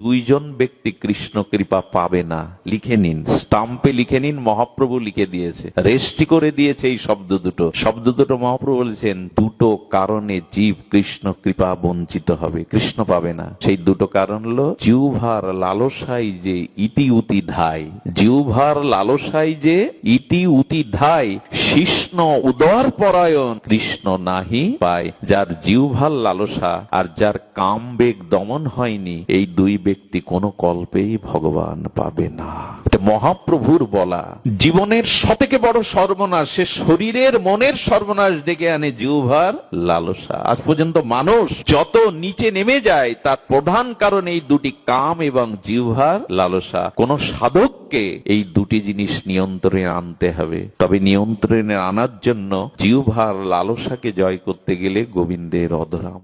দুইজন ব্যক্তি কৃষ্ণ কৃপা পাবে না, লিখে নিন, স্টাম্পে লিখে নিন, মহাপ্রভু লিখে দিয়েছে, রেজিস্ট্রি করে দিয়েছে এই শব্দ দুটো মহাপ্রভু বলেছেন, দুটো কারণে জীব কৃষ্ণ কৃপা বঞ্চিত হবে, কৃষ্ণ পাবে না। সেই দুটো কারণ হলো জিহ্বার লালসায় যে ইতি উতি ধায়, জিহ্বার লালসায় যে ইতি উতি ধায়, শিষ্ণ উদর পরায়ণ কৃষ্ণ নাহি পায়। যার জিহ্বার লালসা আর যার কাম বেগ দমন হয়নি, এই দুই ব্যক্তি কোনো কল্পেই ভগবান পাবে না। এটা মহাপ্রভুর বলা। জীবনের সবথেকে বড় সর্বনাশ, সে শরীরের মনের সর্বনাশ ডেকে আনে জিহ্বার লালসা। আজ পর্যন্ত মানুষ যত নিচে নেমে যায় তার প্রধান কারণ এই দুটি, কাম এবং জিহ্বার লালসা। কোন সাধককে এই দুটি জিনিস নিয়ন্ত্রণে আনতে হবে। তবে নিয়ন্ত্রণে আনার জন্য জিহ্বার লালসাকে জয় করতে গেলে গোবিন্দের অধরাম